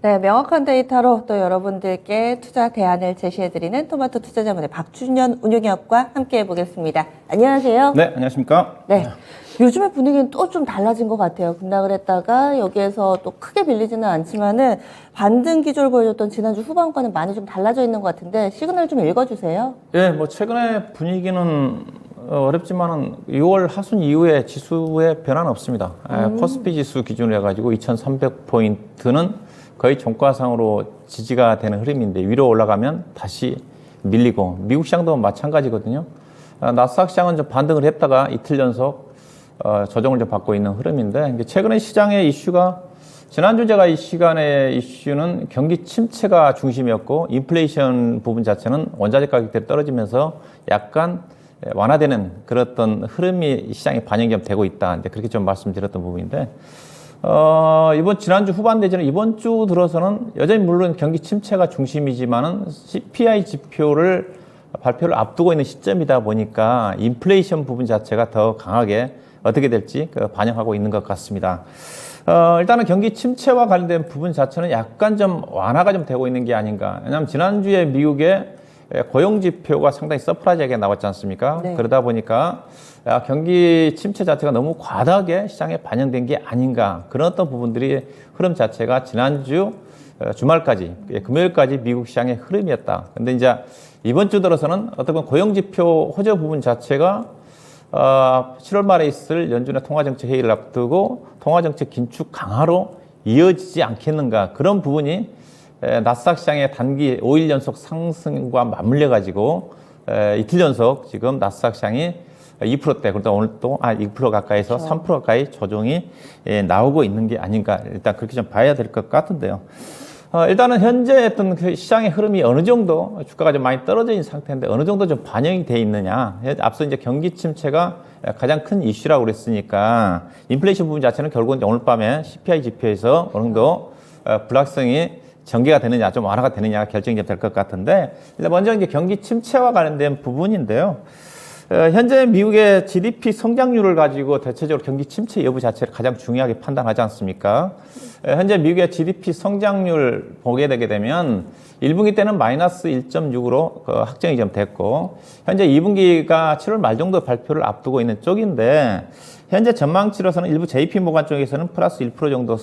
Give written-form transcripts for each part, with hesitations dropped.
네, 명확한 데이터로 또 여러분들께 투자 대안을 제시해드리는 토마토 투자자문의 박준현 운용위원과 함께 해보겠습니다. 안녕하세요. 네, 안녕하십니까? 네, 요즘의 분위기는 또 좀 달라진 것 같아요. 급락을 했다가 여기에서 또 크게 밀리지는 않지만은 반등 기조를 보여줬던 지난주 후반과는 많이 좀 달라져 있는 것 같은데 시그널 좀 읽어주세요. 예, 뭐 최근에 분위기는 어렵지만은 6월 하순 이후에 지수에 변화는 없습니다. 코스피 지수 기준으로 해가지고 2,300포인트는 거의 종가상으로 지지가 되는 흐름인데 위로 올라가면 다시 밀리고 미국 시장도 마찬가지거든요. 나스닥 시장은 좀 반등을 했다가 이틀 연속 조정을 좀 받고 있는 흐름인데 최근에 시장의 이슈가 지난주 제가 이 시간의 이슈는 경기 침체가 중심이었고 인플레이션 부분 자체는 원자재 가격들이 떨어지면서 약간 완화되는 그런 흐름이 시장에 반영이 좀 되고 있다. 이제 그렇게 좀 말씀드렸던 부분인데 지난주 후반 내지는 이번 주 들어서는 여전히 물론 경기 침체가 중심이지만은 CPI 지표를 발표를 앞두고 있는 시점이다 보니까 인플레이션 부분 자체가 더 강하게 어떻게 될지 반영하고 있는 것 같습니다. 일단은 경기 침체와 관련된 부분 자체는 약간 좀 완화가 좀 되고 있는 게 아닌가. 왜냐하면 지난주에 미국의 고용 지표가 상당히 서프라이즈하게 나왔지 않습니까? 네. 그러다 보니까 경기 침체 자체가 너무 과다하게 시장에 반영된 게 아닌가. 그런 어떤 부분들이 흐름 자체가 지난주 주말까지, 금요일까지 미국 시장의 흐름이었다. 근데 이제 이번 주 들어서는 어떻게 보면 고용 지표 호조 부분 자체가 7월 말에 있을 연준의 통화정책 회의를 앞두고 통화정책 긴축 강화로 이어지지 않겠는가. 그런 부분이 나스닥 시장의 단기 5일 연속 상승과 맞물려 가지고 이틀 연속 지금 나스닥 시장이 2%대, 그러다 오늘 또 2% 가까이서 그렇죠. 3% 가까이 조정이 나오고 있는 게 아닌가. 일단 그렇게 좀 봐야 될 것 같은데요. 일단은 현재 어떤 그 시장의 흐름이 어느 정도 주가가 좀 많이 떨어져 있는 상태인데 어느 정도 좀 반영이 돼 있느냐. 앞서 이제 경기 침체가 가장 큰 이슈라고 그랬으니까 인플레이션 부분 자체는 결국은 오늘 밤에 CPI 지표에서 어느 정도 불확성이 전개가 되느냐, 좀 완화가 되느냐가 결정이 될 것 같은데, 일단 먼저 이제 경기 침체와 관련된 부분인데요. 현재 미국의 GDP 성장률을 가지고 대체적으로 경기 침체 여부 자체를 가장 중요하게 판단하지 않습니까? 현재 미국의 GDP 성장률 보게 되게 되면 1분기 때는 마이너스 1.6으로 확정이 좀 됐고, 현재 2분기가 7월 말 정도 발표를 앞두고 있는 쪽인데, 현재 전망치로서는 일부 JP모간 쪽에서는 플러스 1% 정도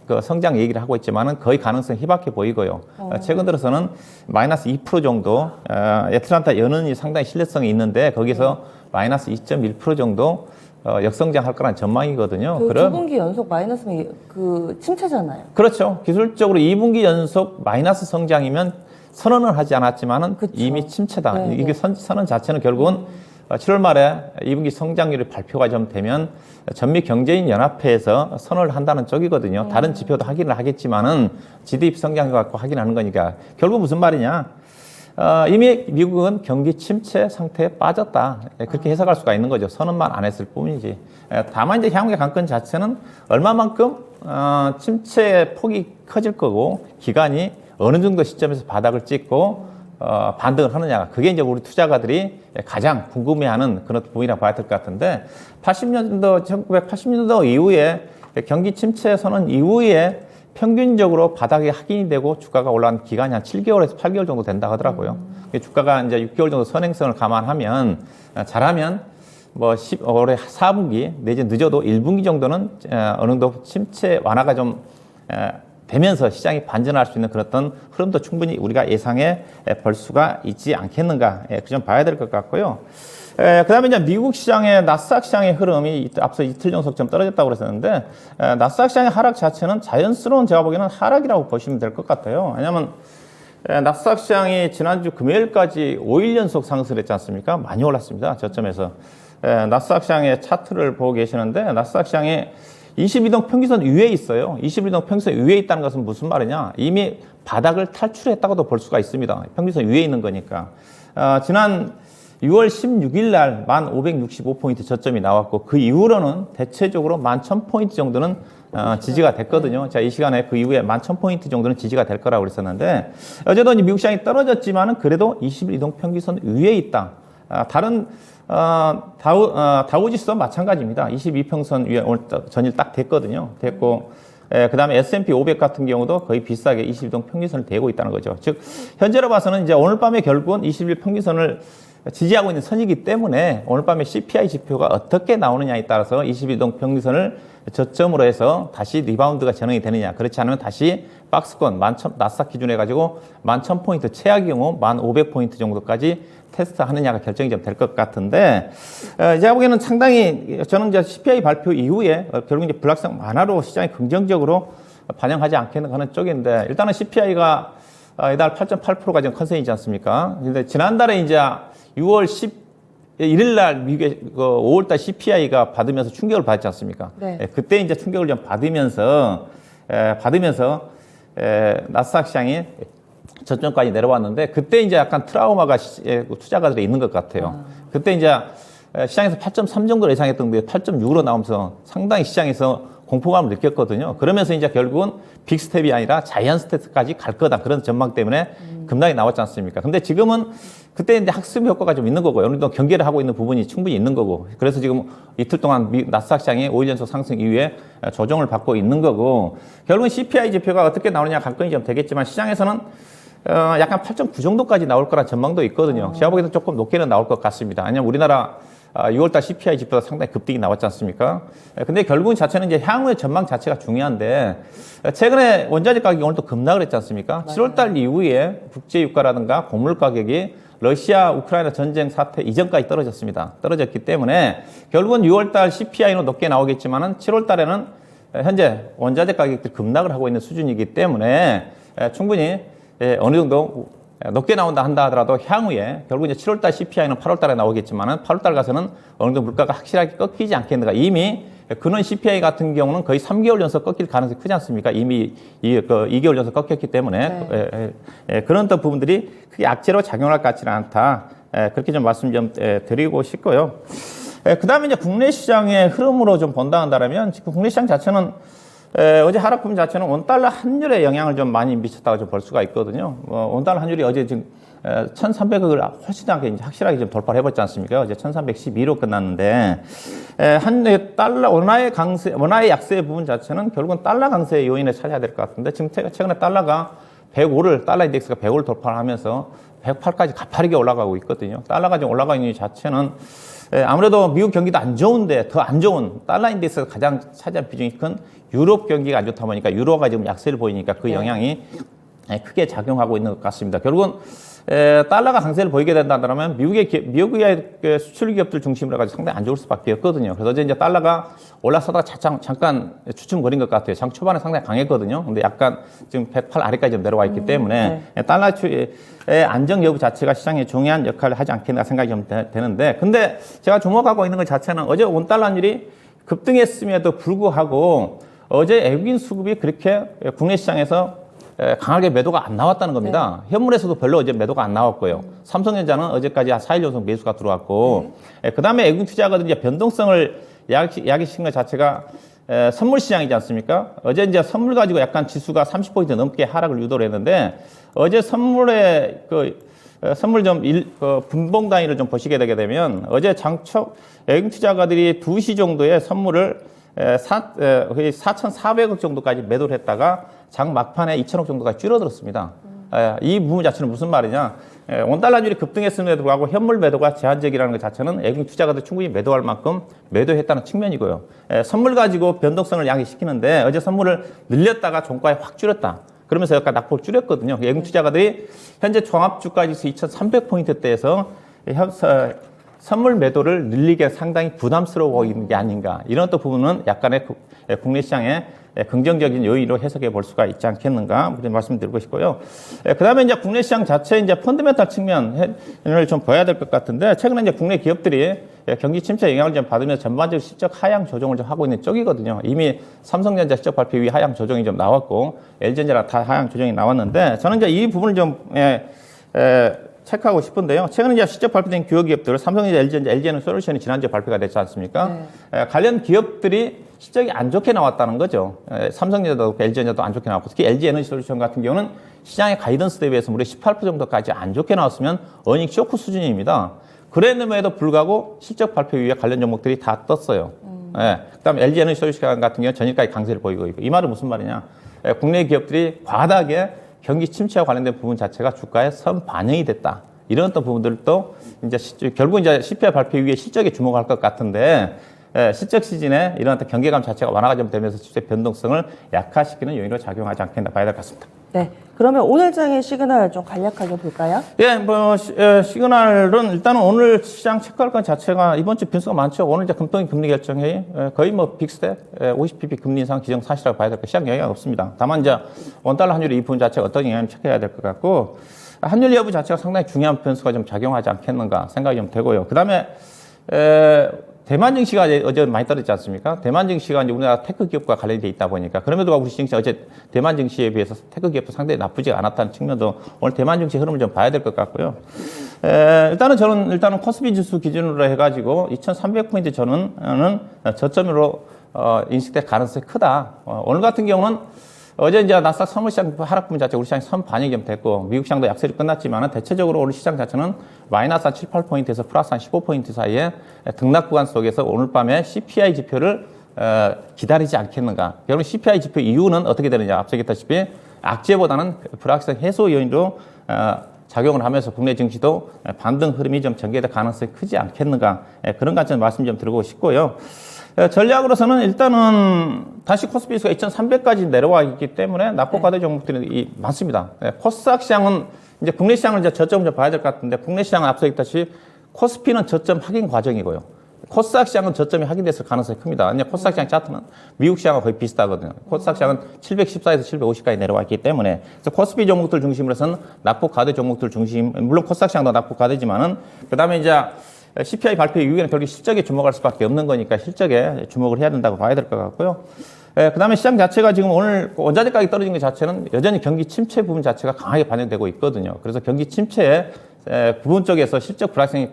그 성장 얘기를 하고 있지만은 거의 가능성이 희박해 보이고요. 최근 들어서는 마이너스 2% 정도, 애틀란타 연은이 상당히 신뢰성이 있는데 거기서 마이너스 2.1% 정도 역성장할 거란 전망이거든요. 그 2분기 연속 마이너스면 그 침체잖아요. 그렇죠. 기술적으로 2분기 연속 마이너스 성장이면 선언을 하지 않았지만은 그쵸. 이미 침체다. 네, 이게 네. 선언 자체는 결국은 7월 말에 2분기 성장률이 발표가 좀 되면 전미 경제인 연합회에서 선언을 한다는 쪽이거든요. 다른 지표도 확인을 하겠지만은 GDP 성장률 갖고 확인하는 거니까 결국 무슨 말이냐? 이미 미국은 경기 침체 상태에 빠졌다. 그렇게 해석할 수가 있는 거죠. 선언만 안 했을 뿐이지. 다만 이제 향후의 관건 자체는 얼마만큼 침체의 폭이 커질 거고 기간이 어느 정도 시점에서 바닥을 찍고 반등을 하느냐. 그게 이제 우리 투자가들이 가장 궁금해하는 그런 부분이라고 봐야 될 것 같은데 1980년도 이후에 경기 침체 선언 이후에 평균적으로 바닥이 확인이 되고 주가가 올라간 기간이 한 7개월에서 8개월 정도 된다 하더라고요. 주가가 이제 6개월 정도 선행성을 감안하면 잘하면 뭐 올해 4분기 내지 늦어도 1분기 정도는 어느 정도 침체 완화가 좀 되면서 시장이 반전할 수 있는 그런 흐름도 충분히 우리가 예상해 볼 수가 있지 않겠는가. 그 점 봐야 될 것 같고요. 그 다음에 이제 미국 시장의 나스닥 시장의 흐름이 앞서 이틀 연속 좀 떨어졌다고 그랬었는데, 나스닥 시장의 하락 자체는 자연스러운 제가 보기에는 하락이라고 보시면 될 것 같아요. 왜냐하면 나스닥 시장이 지난주 금요일까지 5일 연속 상승을 했지 않습니까? 많이 올랐습니다. 저점에서. 나스닥 시장의 차트를 보고 계시는데, 나스닥 시장이 22동 평균선 위에 있어요. 21동 평균선 위에 있다는 것은 무슨 말이냐? 이미 바닥을 탈출했다고도 볼 수가 있습니다. 평균선 위에 있는 거니까. 지난 6월 16일 날 1565포인트 저점이 나왔고 그 이후로는 대체적으로 11,000포인트 정도는 지지가 됐거든요. 자, 이 시간에 그 이후에 11,000포인트 정도는 지지가 될 거라고 그랬었는데 어제도 미국 시장이 떨어졌지만은 그래도 21동 평균선 위에 있다. 다른 다우지수도 마찬가지입니다. 22평선 위에 오늘 전일 딱 됐거든요. 됐고 그다음에 S&P 500 같은 경우도 거의 비슷하게 20일 평균선을 대고 있다는 거죠. 즉 현재로 봐서는 이제 오늘 밤에 결국은 20일 평균선을 지지하고 있는 선이기 때문에 오늘 밤에 CPI 지표가 어떻게 나오느냐에 따라서 20일 평균선을 저점으로 해서 다시 리바운드가 전환이 되느냐, 그렇지 않으면 다시 박스권 나스닥 기준에 가지고 11,000포인트 최악의 경우 1,500포인트 정도까지 테스트하느냐가 결정이 좀 될 것 같은데, 제가 보기에는 상당히 저는 이제 CPI 발표 이후에 결국 이제 불확실성 완화로 시장이 긍정적으로 반영하지 않겠는가 하는 쪽인데, 일단은 CPI가 이달 8.8%가 지금 컨센이지 않습니까? 근데 지난달에 이제 6월 11일 날 미국의 5월달 CPI가 받으면서 충격을 받지 않습니까? 네. 그때 이제 충격을 좀 받으면서 나스닥 시장이 저점까지 내려왔는데, 그때 이제 약간 트라우마가 투자가들이 있는 것 같아요. 그때 이제 시장에서 8.3 정도로 예상했던 게 8.6으로 나오면서 상당히 시장에서 공포감을 느꼈거든요. 그러면서 이제 결국은 빅스텝이 아니라 자이언트 스텝까지 갈 거다, 그런 전망 때문에 급락이 나왔지 않습니까? 근데 지금은 그때 이제 학습 효과가 좀 있는 거고요. 어느 정도 경계를 하고 있는 부분이 충분히 있는 거고. 그래서 지금 이틀 동안 나스닥 시장이 5일 연속 상승 이후에 조정을 받고 있는 거고. 결국은 CPI 지표가 어떻게 나오느냐 관건이 좀 되겠지만, 시장에서는 약간 8.9 정도까지 나올 거란 전망도 있거든요. 제가 보기에도 조금 높게는 나올 것 같습니다. 왜냐면 우리나라 6월달 CPI 지표가 상당히 급등이 나왔지 않습니까? 근데 결국은 자체는 이제 향후의 전망 자체가 중요한데, 최근에 원자재 가격이 오늘 또 급락을 했지 않습니까? 7월달 이후에 국제 유가라든가 곡물 가격이 러시아 우크라이나 전쟁 사태 이전까지 떨어졌습니다. 떨어졌기 때문에 결국은 6월달 CPI는 높게 나오겠지만은 7월달에는 현재 원자재 가격들이 급락을 하고 있는 수준이기 때문에 충분히 어느 정도 높게 나온다 한다 하더라도 향후에 결국 이제 7월달 CPI는 8월달에 나오겠지만은 8월달 가서는 어느 정도 물가가 확실하게 꺾이지 않겠는가. 이미 근원 CPI 같은 경우는 거의 3개월 연속 꺾일 가능성이 크지 않습니까? 이미 2개월 연속 꺾였기 때문에 그런 또 부분들이 크게 악재로 작용할 것 같지는 않다. 그렇게 좀 말씀 좀 드리고 싶고요. 그 다음에 이제 국내 시장의 흐름으로 좀 본다 한다면, 지금 국내 시장 자체는 어제 하락 부분 자체는 원달러 환율에 영향을 좀 많이 미쳤다고 좀 볼 수가 있거든요. 원달러 환율이 어제 지금 1,300억을 훨씬 이제 확실하게 좀 돌파를 해봤지 않습니까? 어제 1,312로 끝났는데, 달러 원화의 약세 부분 자체는 결국은 달러 강세의 요인을 찾아야 될 것 같은데, 지금 최근에 달러가 105를, 달러 인덱스가 105를 돌파를 하면서 108까지 가파르게 올라가고 있거든요. 달러가 좀 올라가 있는 이 자체는 아무래도 미국 경기도 안 좋은데 더 안 좋은 달러 인덱스가 가장 차지한 비중이 큰 유럽 경기가 안 좋다 보니까 유로가 지금 약세를 보이니까 그 영향이 크게 작용하고 있는 것 같습니다. 결국은 달러가 강세를 보이게 된다면 미국의 수출 기업들 중심으로 해가지고 상당히 안 좋을 수밖에 없거든요. 그래서 어제 이제 달러가 올라서다가 잠깐 주춤거린 것 같아요. 장 초반에 상당히 강했거든요. 근데 약간 지금 108 아래까지 좀 내려와 있기 때문에 달러의 안정 여부 자체가 시장에 중요한 역할을 하지 않겠나 생각이 좀 되는데, 근데 제가 주목하고 있는 것 자체는 어제 원달러율이 급등했음에도 불구하고 어제 외국인 수급이 그렇게 국내 시장에서 강하게 매도가 안 나왔다는 겁니다. 현물에서도 별로 어제 매도가 안 나왔고요. 삼성전자는 어제까지 한 4일 연속 매수가 들어왔고, 그 다음에 외국인 투자가들이 이제 변동성을 야기시킨 것 자체가 선물 시장이지 않습니까? 어제 이제 선물 가지고 약간 지수가 30포인트 넘게 하락을 유도를 했는데, 어제 선물의 선물 분봉 단위를 좀 보시게 되게 되면, 어제 장초 외국인 투자가들이 2시 정도에 선물을 거의 4,400억 정도까지 매도를 했다가 장 막판에 2,000억 정도가 줄어들었습니다. 이 부분 자체는 무슨 말이냐? 원달러율이 급등했음에도 불구하고 현물 매도가 제한적이라는 것 자체는 외국인 투자가들 충분히 매도할 만큼 매도했다는 측면이고요. 선물 가지고 변동성을 야기시키는데 어제 선물을 늘렸다가 종가에 확 줄였다. 그러면서 약간 낙폭을 줄였거든요. 외국인 투자가들이 현재 종합주가지수 2,300포인트대에서 선물 매도를 늘리기에 상당히 부담스러워 있는 게 아닌가. 이런 또 부분은 약간의 국내 시장의 긍정적인 요인으로 해석해 볼 수가 있지 않겠는가. 그런 말씀드리고 싶고요. 그 다음에 이제 국내 시장 자체 이제 펀드멘탈 측면을 좀 봐야 될 것 같은데, 최근에 이제 국내 기업들이 경기 침체 영향을 좀 받으면서 전반적으로 실적 하향 조정을 좀 하고 있는 쪽이거든요. 이미 삼성전자 실적 발표 이후에 하향 조정이 좀 나왔고, LG전자랑 다 하향 조정이 나왔는데, 저는 이제 이 부분을 좀, 체크하고 싶은데요. 최근에 이제 실적 발표된 주요 기업들, 삼성전자, LG전자, LG에너솔루션이 지난주에 발표가 됐지 않습니까? 관련 기업들이 실적이 안 좋게 나왔다는 거죠. 삼성전자도 LG전자도 안 좋게 나왔고, 특히 LG에너솔루션 같은 경우는 시장의 가이던스 대비해서 무려 18% 정도까지 안 좋게 나왔으면 어닝 쇼크 수준입니다. 그랬음에도 불구하고 실적 발표 이후에 관련 종목들이 다 떴어요. 예. 그다음에 LG 에너지 솔루션 같은 경우는 전일까지 강세를 보이고 있고. 이 말은 무슨 말이냐? 예, 국내 기업들이 과다하게 경기 침체와 관련된 부분 자체가 주가에 선반영이 됐다. 이런 어떤 부분들도 이제 결국 이제 CPI 발표 이후에 실적에 주목할 것 같은데, 예, 실적 시즌에 이런 어떤 경계감 자체가 완화가 좀 되면서 주식 변동성을 약화시키는 요인으로 작용하지 않겠나 봐야 될 것 같습니다. 네. 그러면 오늘 장의 시그널 좀 간략하게 볼까요? 예, 시그널은 일단은 오늘 시장 체크할 것 자체가 이번 주 변수가 많죠. 오늘 이제 금통위 금리 결정회의, 거의 뭐 빅스텝, 50bp 금리 인상 기정 사실이라고 봐야 될 거 시장 영향이 없습니다. 다만 이제 원달러 환율의 이 부분 자체가 어떤 영향을 체크해야 될 것 같고, 환율 여부 자체가 상당히 중요한 변수가 좀 작용하지 않겠는가 생각이 좀 되고요. 그 다음에, 대만 증시가 어제 많이 떨어졌지 않습니까? 대만 증시가 이제 우리나라 테크 기업과 관련이 돼 있다 보니까 그럼에도 불구하고 우리 증시 어제 대만 증시에 비해서 테크 기업도 상당히 나쁘지 않았다는 측면도 오늘 대만 증시 흐름을 좀 봐야 될 것 같고요. 일단은 코스피 지수 기준으로 해가지고 2,300포인트 저는 저점으로 인식될 가능성이 크다. 오늘 같은 경우는 어제 이제 나스닥 선물시장 하락 부분 자체 우리 시장이 선 반영이 좀 됐고 미국 시장도 약세로 끝났지만 대체적으로 오늘 시장 자체는 마이너스 한 7, 8포인트에서 플러스 한 15포인트 사이에 등락 구간 속에서 오늘 밤에 CPI 지표를 기다리지 않겠는가. 여러분 CPI 지표 이유는 어떻게 되느냐. 앞서 얘기했다시피 악재보다는 불확실성 해소 요인으로 작용을 하면서 국내 증시도 반등 흐름이 좀 전개될 가능성이 크지 않겠는가. 그런 관점 말씀 좀 드리고 싶고요. 전략으로서는 일단은 다시 코스피 지수가 2,300까지 내려와 있기 때문에 낙폭과대 종목들이 많습니다. 코스닥 시장은 이제 국내 시장을 이제 저점을 좀 봐야 될 것 같은데 국내 시장은 앞서 얘기했다시피 코스피는 저점 확인 과정이고요. 코스닥 시장은 저점이 확인됐을 가능성이 큽니다. 이제 코스닥 시장 차트는 미국 시장과 거의 비슷하거든요. 코스닥 시장은 714에서 750까지 내려와 있기 때문에 그래서 코스피 종목들 중심으로 해서는 낙폭과대 종목들 중심, 물론 코스닥 시장도 낙폭과대지만은 그다음에 이제 CPI 발표 이후에는 결국 실적에 주목할 수밖에 없는 거니까 실적에 주목을 해야 된다고 봐야 될 것 같고요. 그다음에 시장 자체가 지금 오늘 원자재 가격이 떨어진 것 자체는 여전히 경기 침체 부분 자체가 강하게 반영되고 있거든요. 그래서 경기 침체의 부분 쪽에서 실적 불확실성이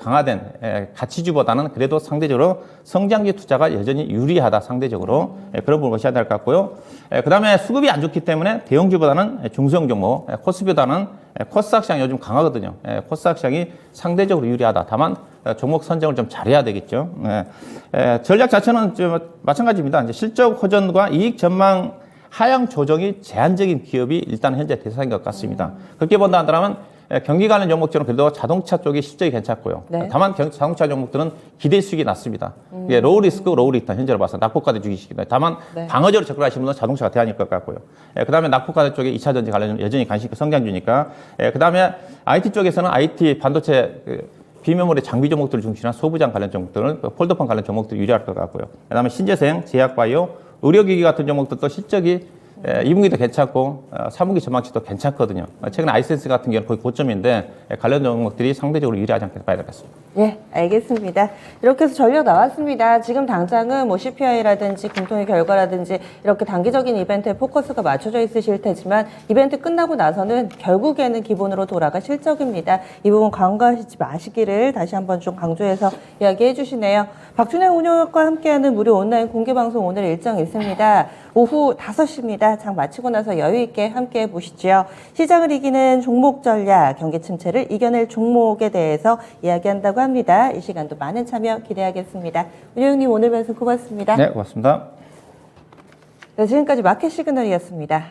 강화된 가치주보다는 그래도 상대적으로 성장기 투자가 여전히 유리하다 상대적으로 그런 부분을 보셔야 될 것 같고요. 그다음에 수급이 안 좋기 때문에 대형주보다는 중소형 종목, 코스피보다는 코스닥 시장이 요즘 강하거든요. 코스닥 시장이 상대적으로 유리하다. 다만 종목 선정을 좀 잘해야 되겠죠. 전략 자체는 좀 마찬가지입니다. 이제 실적 호전과 이익 전망 하향 조정이 제한적인 기업이 일단 현재 대상인 것 같습니다. 그렇게 본다 하더라면 경기 관련 종목들은 그래도 자동차 쪽이 실적이 괜찮고요. 네. 다만 자동차 종목들은 기대 수익이 낮습니다. 이게 로우 리스크, 로우 리턴 현재로 봐서 낙폭과대 주기식입니다. 다만 네. 방어적으로 접근하시는 분은 자동차가 대안일 것 같고요. 그 다음에 낙폭과대 쪽에 2차 전지 관련 여전히 관심 있고 성장주니까. 그 다음에 IT 쪽에서는 IT 반도체 비메모리 장비 종목들을 중심으로 소부장 관련 종목들은 폴더폰 관련 종목들이 유리할 것 같고요. 그 다음에 신재생, 제약바이오, 의료기기 같은 종목들도 실적이 2분기도 괜찮고 3분기 전망치도 괜찮거든요. 최근에 아이센스 같은 경우는 거의 고점인데 관련 종목들이 상대적으로 유리하지 않게 봐야 될 것 같습니다. 예, 알겠습니다. 이렇게 해서 전략 나왔습니다. 지금 당장은 뭐 CPI라든지 금통위 결과라든지 이렇게 단기적인 이벤트에 포커스가 맞춰져 있으실 테지만 이벤트 끝나고 나서는 결국에는 기본으로 돌아가 실적입니다. 이 부분 간과하시지 마시기를 다시 한번 좀 강조해서 이야기해 주시네요. 박준혜 운영학과 함께하는 무료 온라인 공개방송 오늘 일정 있습니다. 오후 5시입니다. 장 마치고 나서 여유 있게 함께해 보시죠. 시장을 이기는 종목 전략, 경기 침체를 이겨낼 종목에 대해서 이야기한다고 합니다. 이 시간도 많은 참여 기대하겠습니다. 운영님 오늘 말씀 고맙습니다. 네, 고맙습니다. 네, 지금까지 마켓 시그널이었습니다.